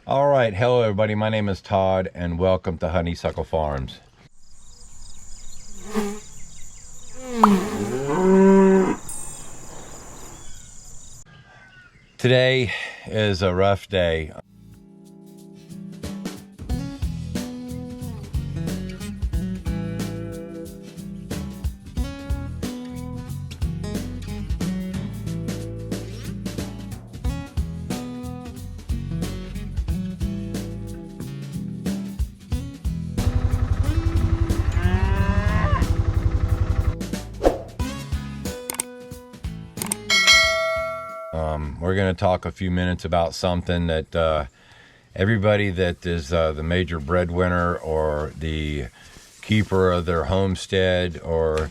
All right, hello everybody. My name is Todd, and welcome to Honeysuckle Farms. Today is a rough day. We're going to talk a few minutes about something that everybody that is the major breadwinner or the keeper of their homestead, or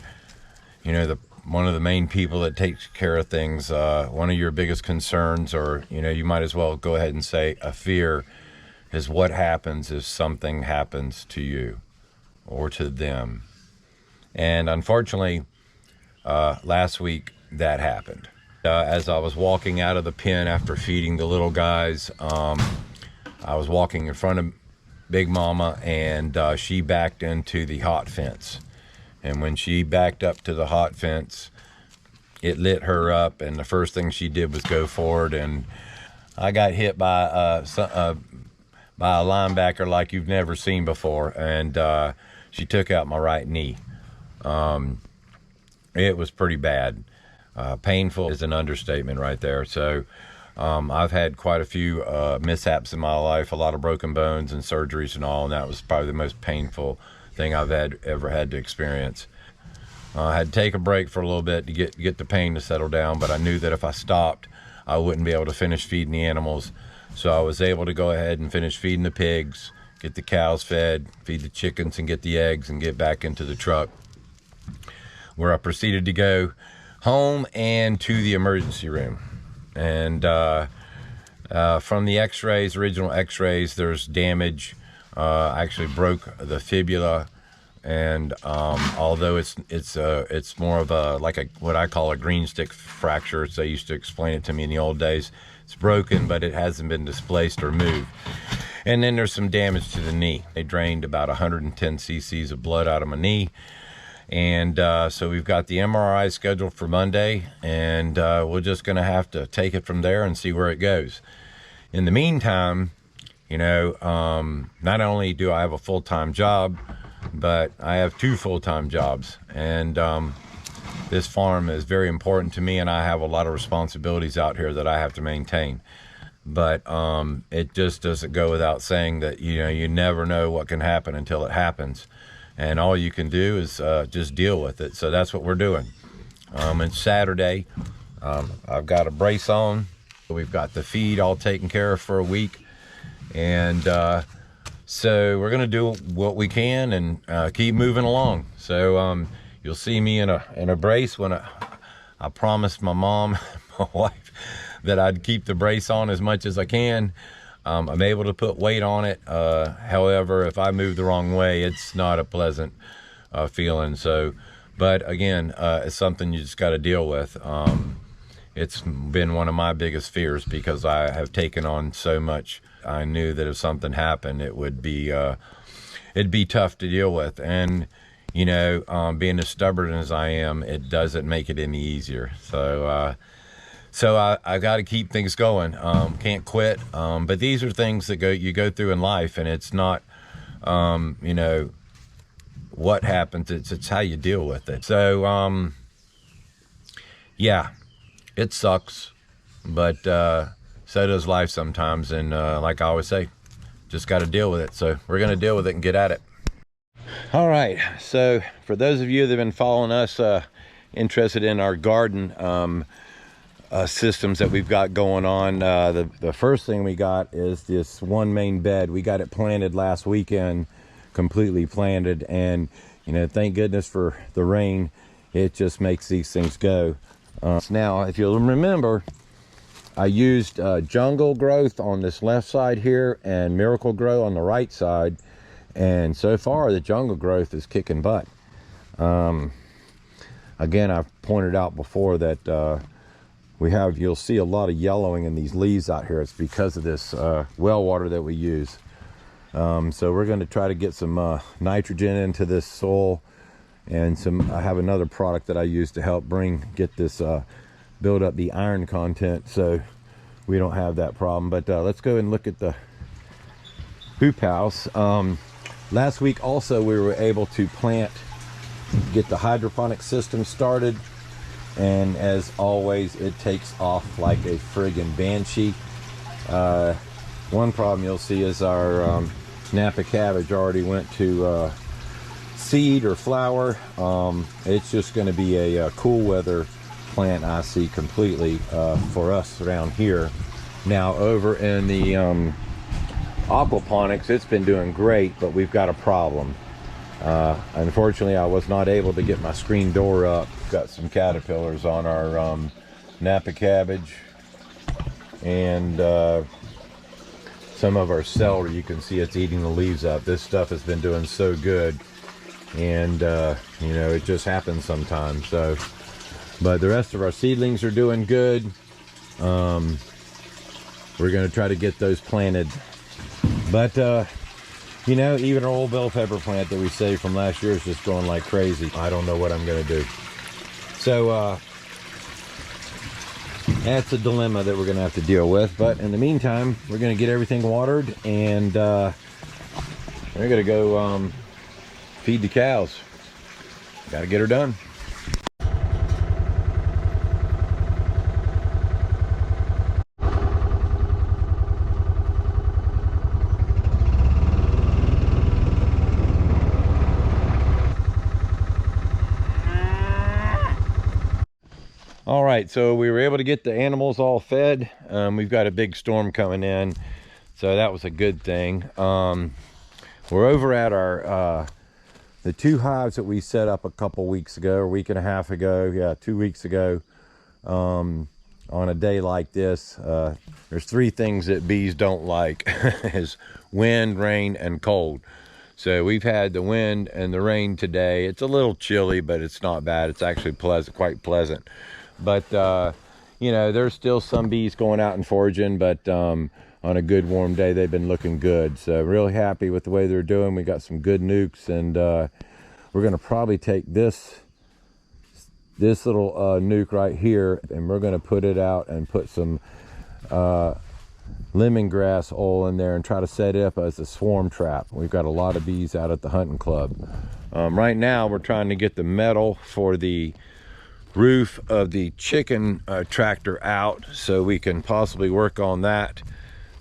one of the main people that takes care of things, one of your biggest concerns, or you might as well go ahead and say a fear, is what happens if something happens to you or to them. And unfortunately, last week that happened. As I was walking out of the pen after feeding the little guys, I was walking in front of Big Mama, and she backed into the hot fence. And when she backed up to the hot fence, it lit her up, and the first thing she did was go forward, and I got hit by a linebacker like you've never seen before, and she took out my right knee. It was pretty bad. Painful is an understatement right there. So I've had quite a few mishaps in my life, a lot of broken bones and surgeries and all, and that was probably the most painful thing I've ever had to experience. I had to take a break for a little bit to get the pain to settle down, but I knew that if I stopped, I wouldn't be able to finish feeding the animals. So I was able to go ahead and finish feeding the pigs, get the cows fed, feed the chickens, and get the eggs, and get back into the truck, where I proceeded to go home and to the emergency room. And from the x-rays, original x-rays, there's damage. I actually broke the fibula, and although it's more of a what I call a green stick fracture, as they used to explain it to me in the old days. It's broken, but it hasn't been displaced or moved. And then there's some damage to the knee. They drained about 110 cc's of blood out of my knee. And so we've got the MRI scheduled for Monday, and we're just going to have to take it from there and see where it goes. In the meantime, not only do I have a full-time job, but I have two full-time jobs. And this farm is very important to me, and I have a lot of responsibilities out here that I have to maintain. But it just doesn't go without saying that, you never know what can happen until it happens. And all you can do is just deal with it. So that's what we're doing. It's Saturday. I've got a brace on. We've got the feed all taken care of for a week. And so we're going to do what we can and keep moving along. So you'll see me in a brace when I promised my mom, my wife, that I'd keep the brace on as much as I can. I'm able to put weight on it. However, if I move the wrong way, it's not a pleasant feeling. So, but again, it's something you just got to deal with. It's been one of my biggest fears because I have taken on so much. I knew that if something happened, it'd be tough to deal with. And, being as stubborn as I am, it doesn't make it any easier. So I got to keep things going. Can't quit. But these are things that you go through in life, and it's not, what happens. It's how you deal with it. So, yeah, it sucks, but so does life sometimes. And like I always say, just got to deal with it. So we're going to deal with it and get at it. All right. So for those of you that have been following us, interested in our garden, systems that we've got going on. The first thing we got is this one main bed. We got it planted last weekend, completely planted, and thank goodness for the rain. It just makes these things go. Now, if you'll remember, I used jungle growth on this left side here and miracle grow on the right side, and so far the jungle growth is kicking butt. Again, I've pointed out before that you'll see a lot of yellowing in these leaves out here. It's because of this well water that we use. So we're going to try to get some nitrogen into this soil, and I have another product that I use to help get this build up the iron content, so we don't have that problem. But let's go and look at the hoop house. Last week also we were able to get the hydroponic system started, and as always it takes off like a friggin' banshee. One problem you'll see is our Napa cabbage already went to seed or flower. It's just going to be a cool weather plant, I see, completely for us around here. Now over in the aquaponics, it's been doing great, but we've got a problem. Unfortunately, I was not able to get my screen door up. Got some caterpillars on our Napa cabbage, and some of our celery. You can see it's eating the leaves up. This stuff has been doing so good, and you know, it just happens sometimes. So, but the rest of our seedlings are doing good. We're going to try to get those planted, but you know, even our old bell pepper plant that we saved from last year is just growing like crazy. I don't know what I'm going to do. So that's a dilemma that we're going to have to deal with. But in the meantime, we're going to get everything watered, and we're going to go feed the cows. Got to get her done. All right, so we were able to get the animals all fed. We've got a big storm coming in, so that was a good thing. We're over at our the 2 hives that we set up a couple weeks ago, or a week and a half ago. Yeah, 2 weeks ago. On a day like this, there's 3 things that bees don't like: is wind, rain, and cold. So we've had the wind and the rain today. It's a little chilly, but it's not bad. It's actually quite pleasant. But you know, there's still some bees going out and foraging, but on a good warm day they've been looking good. So really happy with the way they're doing. We got some good nukes, and we're going to probably take this little nuke right here, and we're going to put it out and put some lemongrass oil in there and try to set it up as a swarm trap. We've got a lot of bees out at the hunting club. Right now we're trying to get the metal for the roof of the chicken tractor out, so we can possibly work on that.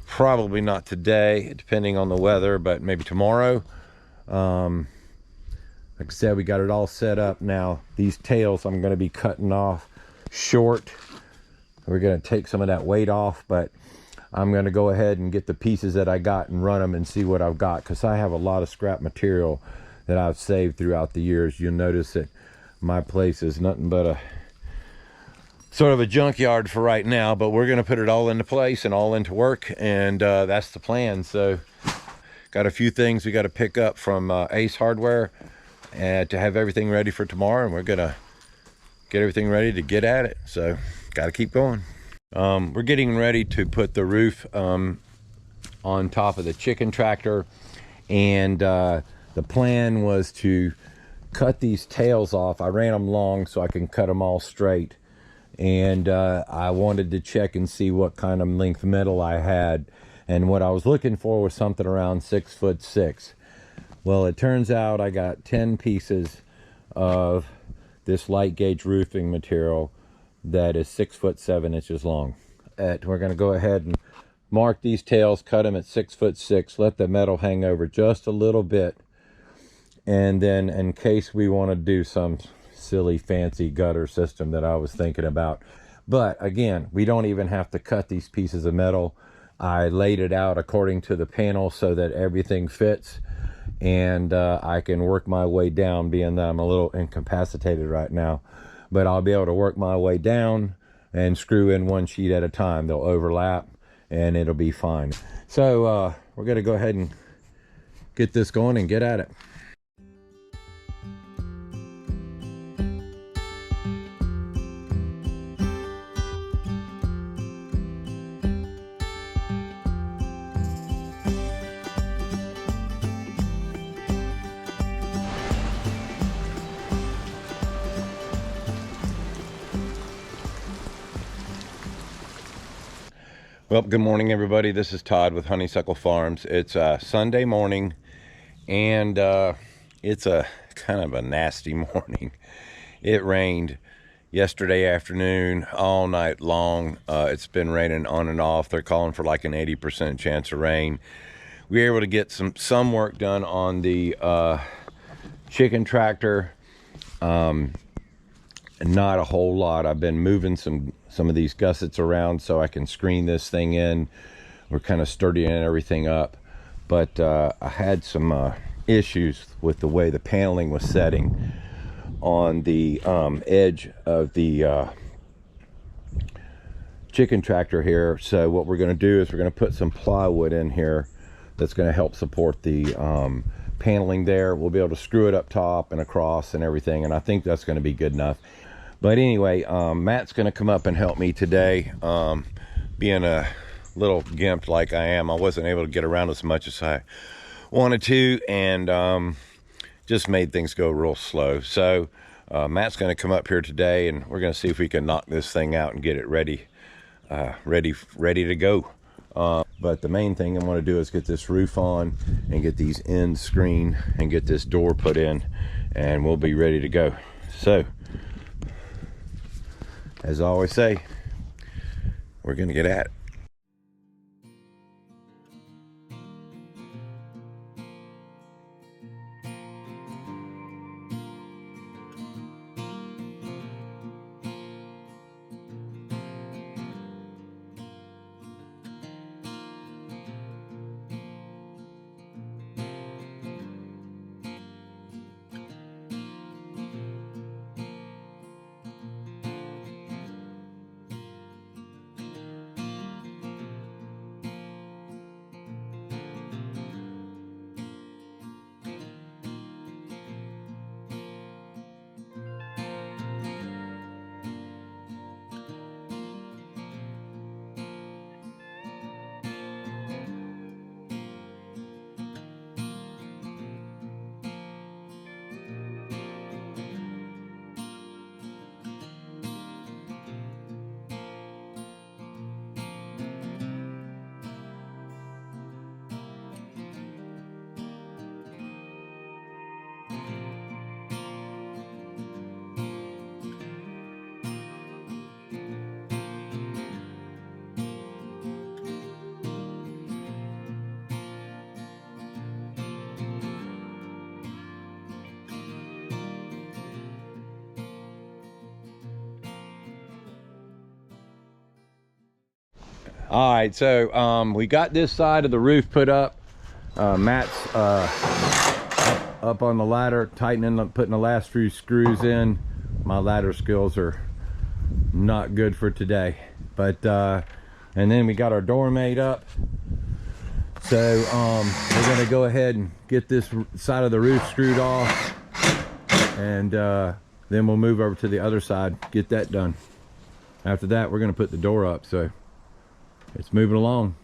Probably not today, depending on the weather, but maybe tomorrow. Like I said, we got it all set up now. These tails I'm going to be cutting off short. We're going to take some of that weight off, but I'm going to go ahead and get the pieces that I got and run them and see what I've got, because I have a lot of scrap material that I've saved throughout the years. You'll notice that my place is nothing but a sort of a junkyard for right now, but we're going to put it all into place and all into work, and that's the plan. So got a few things we got to pick up from Ace Hardware to have everything ready for tomorrow, and we're going to get everything ready to get at it. So got to keep going. We're getting ready to put the roof on top of the chicken tractor, and the plan was to cut these tails off. I ran them long so I can cut them all straight, and I wanted to check and see what kind of length metal I had, and what I was looking for was something around 6'6". Well, it turns out I got 10 pieces of this light gauge roofing material that is 6'7" long. We're going to go ahead and mark these tails, cut them at 6'6", let the metal hang over just a little bit, and then in case we want to do some silly fancy gutter system that I was thinking about. But again, we don't even have to cut these pieces of metal. I laid it out according to the panel so that everything fits, and I can work my way down, being that I'm a little incapacitated right now. But I'll be able to work my way down and screw in one sheet at a time. They'll overlap and it'll be fine. So we're going to go ahead and get this going and get at it. Well, good morning, everybody. This is Todd with Honeysuckle Farms. It's Sunday morning, and it's a kind of a nasty morning. It rained yesterday afternoon all night long. It's been raining on and off. They're calling for like an 80% chance of rain. We were able to get some work done on the chicken tractor. Not a whole lot. I've been moving some of these gussets around so I can screen this thing in. We're kind of sturdying everything up, but I had some issues with the way the paneling was setting on the edge of the chicken tractor here. So what we're going to do is we're going to put some plywood in here that's going to help support the paneling there. We'll be able to screw it up top and across and everything, and I think that's going to be good enough. But anyway, Matt's going to come up and help me today. Being a little gimp like I am, I wasn't able to get around as much as I wanted to, and just made things go real slow. So Matt's going to come up here today, and we're going to see if we can knock this thing out and get it ready to go. But the main thing I want to do is get this roof on and get these ends screened and get this door put in, and we'll be ready to go. So as I always say, we're gonna get at it. All right, so we got this side of the roof put up. Matt's up on the ladder, tightening up, putting the last few screws in. My ladder skills are not good for today, but and then we got our door made up. So we're gonna go ahead and get this side of the roof screwed off, and then we'll move over to the other side, get that done. After that, we're gonna put the door up. So it's moving along.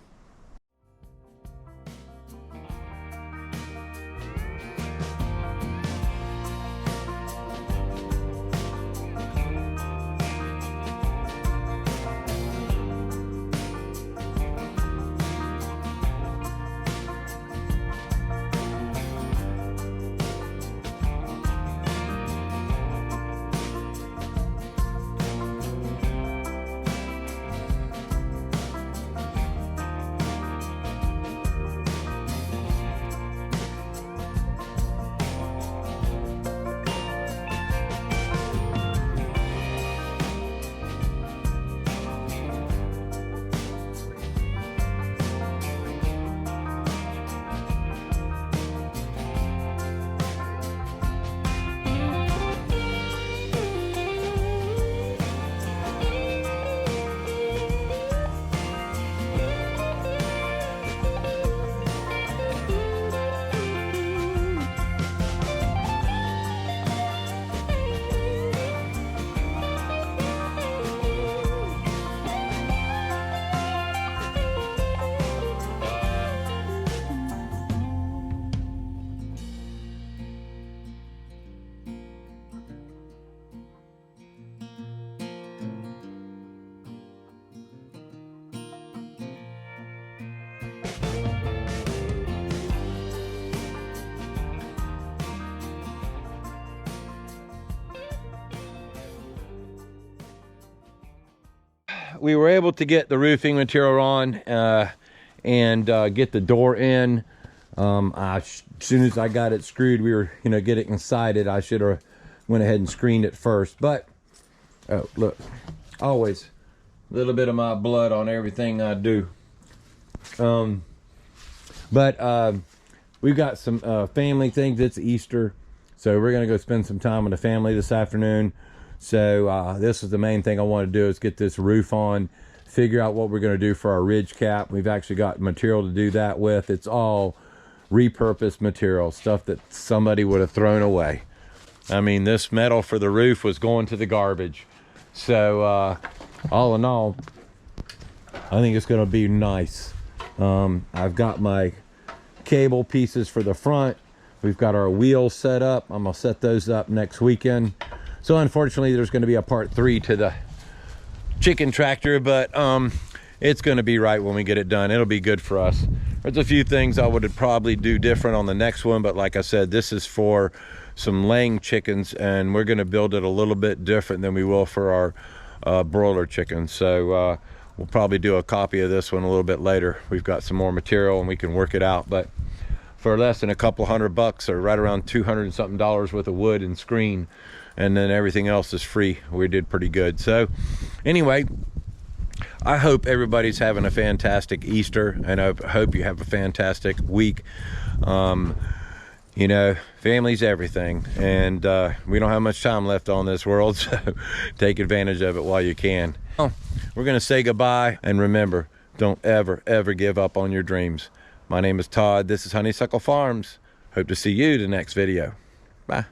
we were able to get the roofing material on and get the door in. As soon as I got it screwed, we were, you know, getting excited. I should have went ahead and screened it first. But, oh, look, always a little bit of my blood on everything I do. We've got some family things. It's Easter, so we're gonna go spend some time with the family this afternoon. So this is the main thing I want to do, is get this roof on, figure out what we're going to do for our ridge cap. We've actually got material to do that with. It's all repurposed material, stuff that somebody would have thrown away. I mean, this metal for the roof was going to the garbage. So all in all, I think it's going to be nice. I've got my cable pieces for the front. We've got our wheels set up. I'm going to set those up next weekend. So unfortunately, there's going to be a part 3 to the chicken tractor, but it's going to be right when we get it done. It'll be good for us. There's a few things I would probably do different on the next one, but like I said, this is for some laying chickens, and we're going to build it a little bit different than we will for our broiler chickens. So we'll probably do a copy of this one a little bit later. We've got some more material and we can work it out, but for less than a couple $100, or right around $200 and something worth of wood and screen, and then everything else is free, we did pretty good. So anyway, I hope everybody's having a fantastic Easter, and I hope you have a fantastic week. You know, family's everything, and we don't have much time left on this world, so take advantage of it while you can. We're gonna say goodbye, and remember, don't ever give up on your dreams. My name is Todd. This is Honeysuckle Farms. Hope to see you in the next video. Bye.